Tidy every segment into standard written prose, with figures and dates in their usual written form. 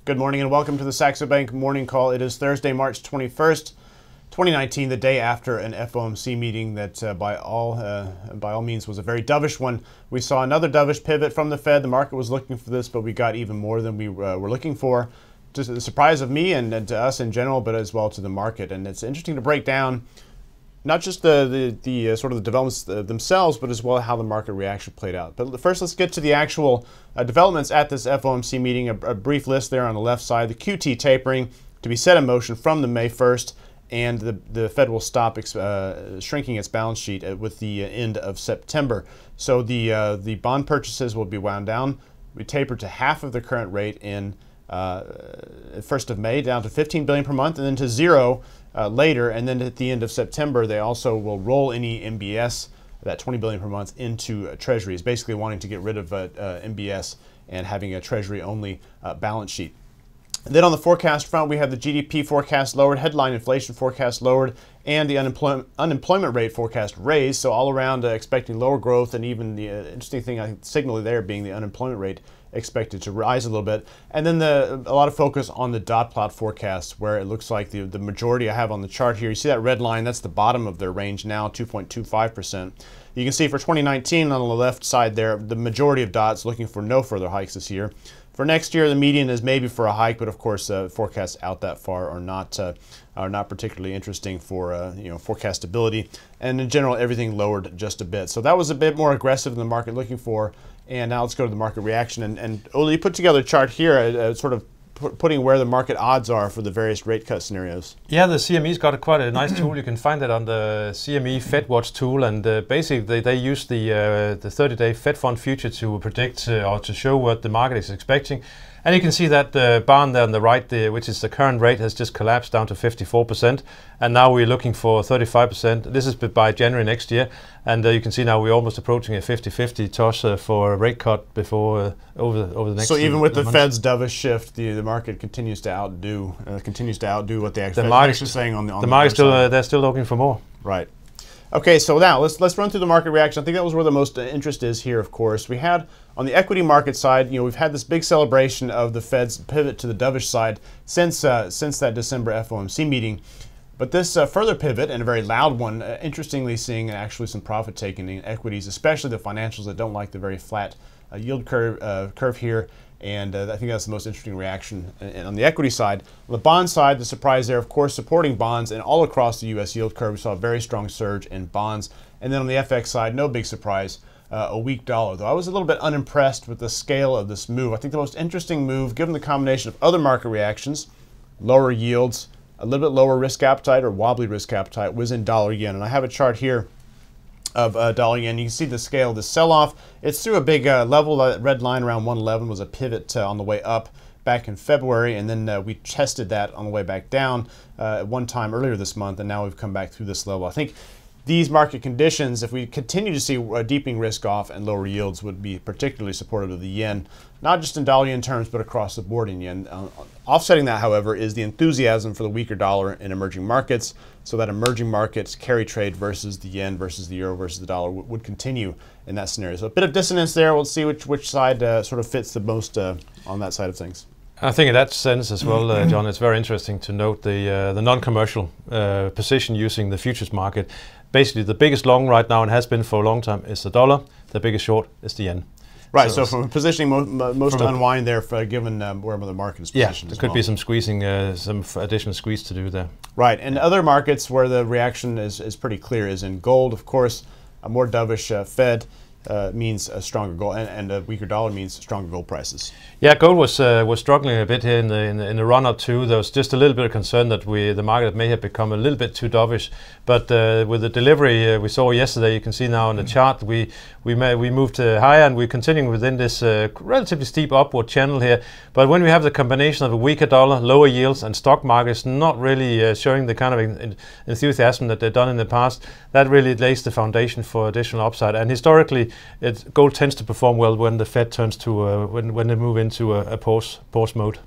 Good morning and welcome to the Saxo Bank Morning Call. It is Thursday, March 21st, 2019, the day after an FOMC meeting that by all means was a very dovish one. We saw another dovish pivot from the Fed. The market was looking for this, but we got even more than we were looking for. To the surprise of me and to us in general, but as well to the market. And it's interesting to break down not just the sort of the developments themselves, but as well how the market reaction played out. But first, let's get to the actual developments at this FOMC meeting. A brief list there on the left side. The QT tapering to be set in motion from the May 1st, and the Fed will stop shrinking its balance sheet with the end of September. So the bond purchases will be wound down. We taper to half of the current rate in 1st of May, down to $15 billion per month, and then to zero later, and then at the end of September they also will roll any MBS, that $20 billion per month, into treasuries, basically wanting to get rid of MBS and having a treasury-only balance sheet. And then on the forecast front, we have the GDP forecast lowered, headline inflation forecast lowered, and the unemployment rate forecast raised. So all around expecting lower growth, and even the interesting thing I think signal there being the unemployment rate expected to rise a little bit. And then a lot of focus on the dot plot forecast, where it looks like the majority I have on the chart here. You see that red line, that's the bottom of their range now, 2.25%. You can see for 2019 on the left side there, the majority of dots looking for no further hikes this year. For next year, the median is maybe for a hike, but of course, forecasts out that far are not particularly interesting for forecastability. And in general, everything lowered just a bit. So that was a bit more aggressive than the market looking for. And now let's go to the market reaction. And Ole, you put together a chart here, sort of putting where the market odds are for the various rate cut scenarios. Yeah, the CME's got quite a nice tool. You can find it on the CME FedWatch tool, and basically they use the 30-day Fed Fund future to predict or to show what the market is expecting. And you can see that the bar there on the right, which is the current rate, has just collapsed down to 54%. And now we're looking for 35%. This is by January next year. And you can see now we're almost approaching a 50-50 toss for a rate cut before over the next. So even with the Fed's dovish shift, the market continues to outdo what the Fed is saying on the market still they're still looking for more. Right. Okay, so now let's run through the market reaction. I think that was where the most interest is here, of course. We had, on the equity market side, we've had this big celebration of the Fed's pivot to the dovish side since that December FOMC meeting. But this further pivot, and a very loud one, interestingly seeing actually some profit taking in equities, especially the financials that don't like the very flat yield curve here. And I think that's the most interesting reaction. And on the equity side, on the bond side, the surprise there, of course, supporting bonds, and all across the U.S. yield curve, we saw a very strong surge in bonds. And then on the FX side, no big surprise, a weak dollar. Though I was a little bit unimpressed with the scale of this move. I think the most interesting move, given the combination of other market reactions, lower yields, a little bit lower risk appetite or wobbly risk appetite, was in dollar yen. And I have a chart here of dollar yen. You can see the scale of the sell-off. It's through a big level. That red line around 111 was a pivot on the way up back in February, and then we tested that on the way back down at one time earlier this month, and now we've come back through this level. I think these market conditions, if we continue to see a deepening risk off and lower yields, would be particularly supportive of the yen, not just in dollar yen terms, but across the board in yen. Offsetting that, however, is the enthusiasm for the weaker dollar in emerging markets, so that emerging markets carry trade versus the yen versus the euro versus the dollar would continue in that scenario. So a bit of dissonance there. We'll see which side sort of fits the most on that side of things. I think in that sense as well, John, it's very interesting to note the non-commercial position using the futures market. Basically, the biggest long right now, and has been for a long time, is the dollar. The biggest short is the yen. Right, so from positioning, most to unwind there, given wherever the market is positioned. Yeah, there could be some squeezing, some additional squeeze to do there. Right, and other markets where the reaction is pretty clear is in gold, of course. A more dovish Fed means a stronger gold, and a weaker dollar means stronger gold prices. Yeah, gold was struggling a bit here in the run up too. There was just a little bit of concern that the market may have become a little bit too dovish. But with the delivery we saw yesterday, you can see now on the chart we moved higher, and we're continuing within this relatively steep upward channel here. But when we have the combination of a weaker dollar, lower yields, and stock markets not really showing the kind of enthusiasm that they've done in the past, that really lays the foundation for additional upside. And historically, gold tends to perform well when the Fed turns to when they move into a pause mode.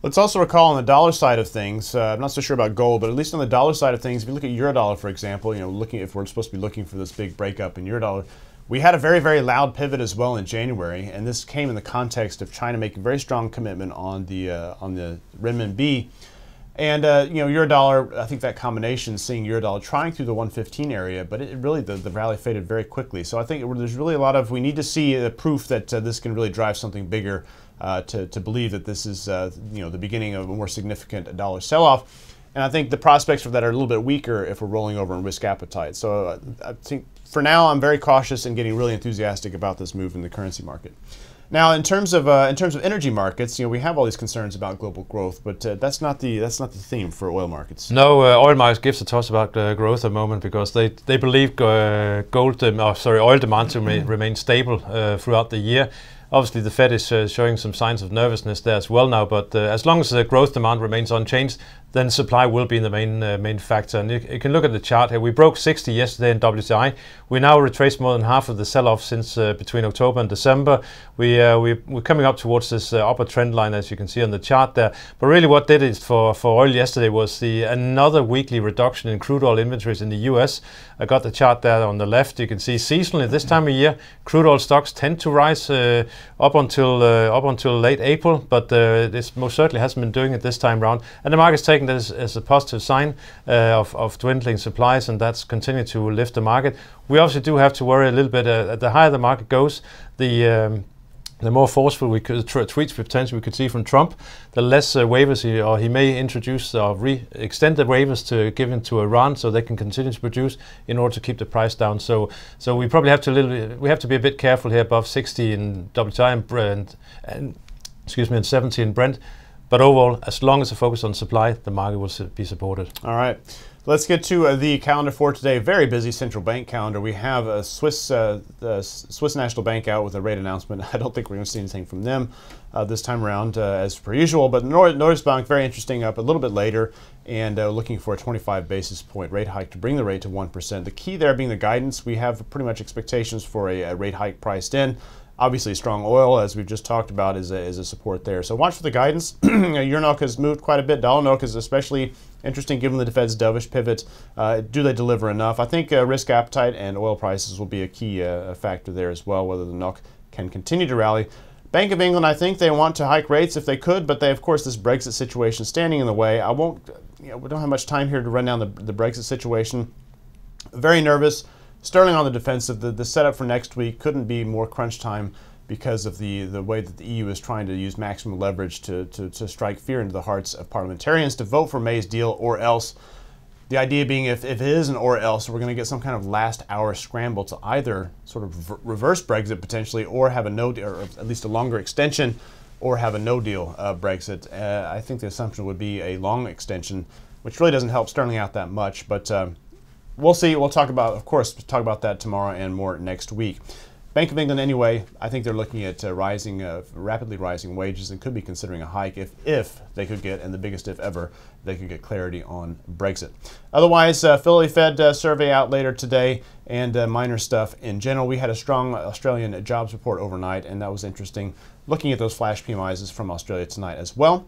Let's also recall on the dollar side of things, I'm not so sure about gold, but at least on the dollar side of things, if you look at euro dollar, for example, if we're supposed to be looking for this big breakup in euro dollar, We had a very, very loud pivot as well in January, and this came in the context of China making a very strong commitment on the renminbi. And Eurodollar, I think that combination, seeing Eurodollar trying through the 115 area, but it really, the rally faded very quickly. So I think there's really a lot of, we need to see a proof that this can really drive something bigger to believe that this is the beginning of a more significant dollar sell-off. And I think the prospects for that are a little bit weaker if we're rolling over in risk appetite. So I think for now I'm very cautious and getting really enthusiastic about this move in the currency market. Now, in terms of energy markets, we have all these concerns about global growth, but that's not the theme for oil markets. No, oil markets gives a toss about growth at the moment because they believe oil demand to remain stable throughout the year. Obviously, the Fed is showing some signs of nervousness there as well now, but as long as the growth demand remains unchanged, then supply will be the main factor. And you can look at the chart here. We broke 60 yesterday in WTI. We now retraced more than half of the sell-off since between October and December. We're coming up towards this upper trend line, as you can see on the chart there. But really what did it for oil yesterday was another weekly reduction in crude oil inventories in the US. I got the chart there on the left. You can see seasonally this time of year, crude oil stocks tend to rise up until late April, but this most certainly hasn't been doing it this time around. And the market's taking this as a positive sign of dwindling supplies, and that's continued to lift the market. We obviously do have to worry a little bit. The higher the market goes, the more forceful tweets potentially we could see from Trump, the less waivers he may introduce or extend the waivers to give into Iran so they can continue to produce in order to keep the price down. So we probably have to be a bit careful here above 60 in WTI and 70 in Brent. But overall, as long as the focus on supply, the market will be supported. All right. Let's get to the calendar for today. Very busy central bank calendar. We have a the Swiss National Bank out with a rate announcement. I don't think we're going to see anything from them this time around as per usual. But Norges Bank, very interesting, up a little bit later and looking for a 25 basis point rate hike to bring the rate to 1%. The key there being the guidance. We have pretty much expectations for a rate hike priced in. Obviously, strong oil, as we've just talked about, is a support there. So watch for the guidance. Euro NOK has moved quite a bit. Dollar NOK is especially interesting given the Fed's dovish pivot. Do they deliver enough? I think risk appetite and oil prices will be a key factor there as well, whether the NOK can continue to rally. Bank of England, I think they want to hike rates if they could, but they, of course, this Brexit situation standing in the way. We don't have much time here to run down the Brexit situation. Very nervous. Sterling on the defensive. The setup for next week couldn't be more crunch time because of the way that the EU is trying to use maximum leverage to strike fear into the hearts of parliamentarians to vote for May's deal or else. The idea being if it is an or else, we're going to get some kind of last hour scramble to either sort of reverse Brexit potentially or have a no deal, or at least a longer extension, or have a no deal Brexit. I think the assumption would be a long extension, which really doesn't help Sterling out that much, but we'll see. We'll talk about that tomorrow and more next week. Bank of England, anyway, I think they're looking at rapidly rising wages and could be considering a hike if they could get, and the biggest if ever, they could get clarity on Brexit. Otherwise, Philly Fed survey out later today and minor stuff in general. We had a strong Australian jobs report overnight, and that was interesting. Looking at those flash PMIs from Australia tonight as well.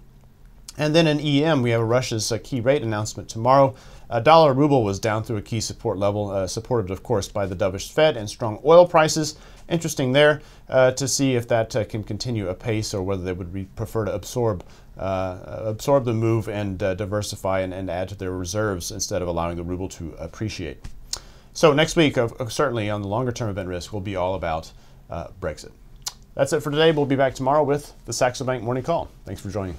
And then in EM, we have Russia's key rate announcement tomorrow. Dollar ruble was down through a key support level, supported, of course, by the dovish Fed and strong oil prices. Interesting there to see if that can continue apace or whether they would prefer to absorb the move and diversify and add to their reserves instead of allowing the ruble to appreciate. So next week, certainly on the longer-term event risk, will be all about Brexit. That's it for today. We'll be back tomorrow with the Saxo Bank Morning Call. Thanks for joining.